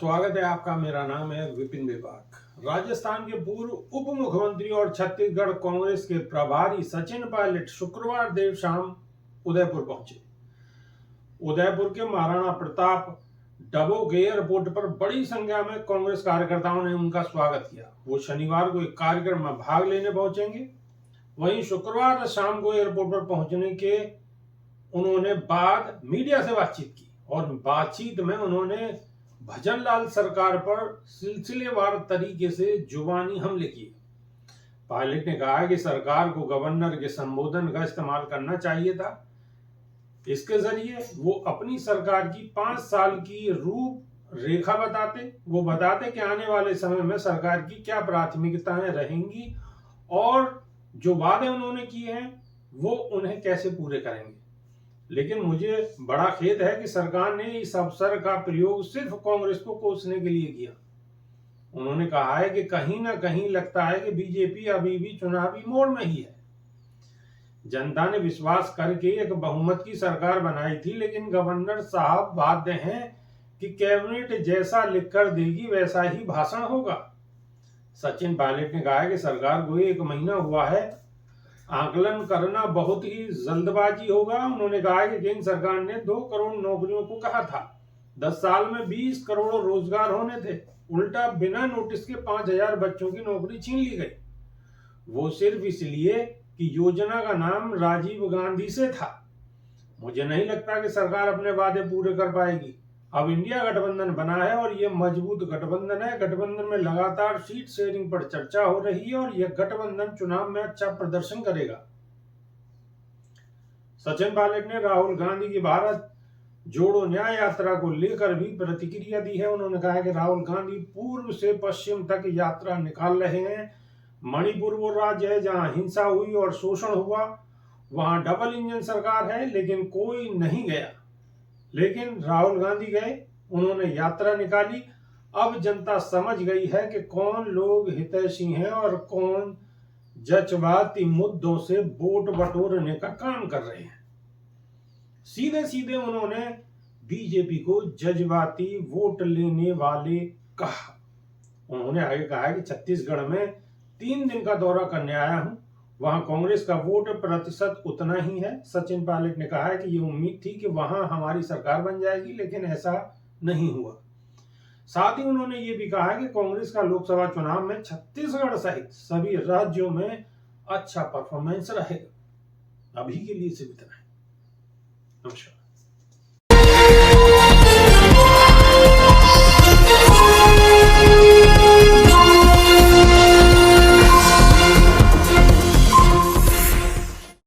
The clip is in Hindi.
स्वागत है आपका। मेरा नाम है विपिन विभाग। राजस्थान के पूर्व उप मुख्यमंत्री और छत्तीसगढ़ कांग्रेस के प्रभारी सचिन पायलट शुक्रवार देर शाम उदयपुर पहुंचे। उदयपुर के महाराणा प्रताप डबोक एयरपोर्ट पर बड़ी संख्या में कांग्रेस कार्यकर्ताओं ने उनका स्वागत किया। वो शनिवार को एक कार्यक्रम में भाग लेने पहुंचेंगे। वहीं शुक्रवार शाम को एयरपोर्ट पर पहुंचने के उन्होंने बाद मीडिया से बातचीत की और बातचीत में उन्होंने भजनलाल सरकार पर सिलसिलेवार तरीके से जुबानी हमले किए। पायलट ने कहा कि सरकार को गवर्नर के संबोधन का इस्तेमाल करना चाहिए था। इसके जरिए वो अपनी सरकार की 5 साल की रूपरेखा बताते। वो बताते कि आने वाले समय में सरकार की क्या प्राथमिकताएं रहेंगी और जो वादे उन्होंने किए हैं वो उन्हें कैसे पूरे करेंगे। लेकिन मुझे बड़ा खेद है कि सरकार ने इस अवसर का प्रयोग सिर्फ कांग्रेस को कोसने के लिए किया। उन्होंने कहा है कि कहीं ना कहीं लगता है कि बीजेपी अभी भी चुनावी मोड़ में ही है। जनता ने विश्वास करके एक बहुमत की सरकार बनाई थी, लेकिन गवर्नर साहब बाध्य हैं कि कैबिनेट जैसा लिखकर देगी वैसा ही भाषण होगा। सचिन पायलट ने कहा है कि सरकार को 1 महीना हुआ है, आकलन करना बहुत ही जल्दबाजी होगा। उन्होंने कहा कि केंद्र सरकार ने 2 करोड़ नौकरियों को कहा था। 10 साल में 20 करोड़ रोजगार होने थे। उल्टा बिना नोटिस के 5000 बच्चों की नौकरी छीन ली गई, वो सिर्फ इसलिए कि योजना का नाम राजीव गांधी से था। मुझे नहीं लगता कि सरकार अपने वादे पूरे कर पाएगी। अब इंडिया गठबंधन बना है और ये मजबूत गठबंधन है। गठबंधन में लगातार सीट शेयरिंग पर चर्चा हो रही है और यह गठबंधन चुनाव में अच्छा प्रदर्शन करेगा। सचिन पायलट ने राहुल गांधी की भारत जोड़ो न्याय यात्रा को लेकर भी प्रतिक्रिया दी है। उन्होंने कहा कि राहुल गांधी पूर्व से पश्चिम तक यात्रा निकाल रहे हैं। मणिपुर वो राज्य है जहां हिंसा हुई और शोषण हुआ। वहां डबल इंजन सरकार है लेकिन कोई नहीं गया, लेकिन राहुल गांधी गए, उन्होंने यात्रा निकाली। अब जनता समझ गई है कि कौन लोग हितैषी हैं और कौन जज्बाती मुद्दों से वोट बटोरने का काम कर रहे हैं। सीधे सीधे उन्होंने बीजेपी को जज्बाती वोट लेने वाले कहा। उन्होंने आगे कहा कि छत्तीसगढ़ में 3 दिन का दौरा करने आया हूं, वहां कांग्रेस का वोट प्रतिशत उतना ही है। सचिन पायलट ने कहा है कि ये उम्मीद थी कि वहां हमारी सरकार बन जाएगी, लेकिन ऐसा नहीं हुआ। साथ ही उन्होंने ये भी कहा कि कांग्रेस का लोकसभा चुनाव में छत्तीसगढ़ सहित सभी राज्यों में अच्छा परफॉर्मेंस रहेगा। अभी के लिए सिर्फ इतना है। नमस्कार।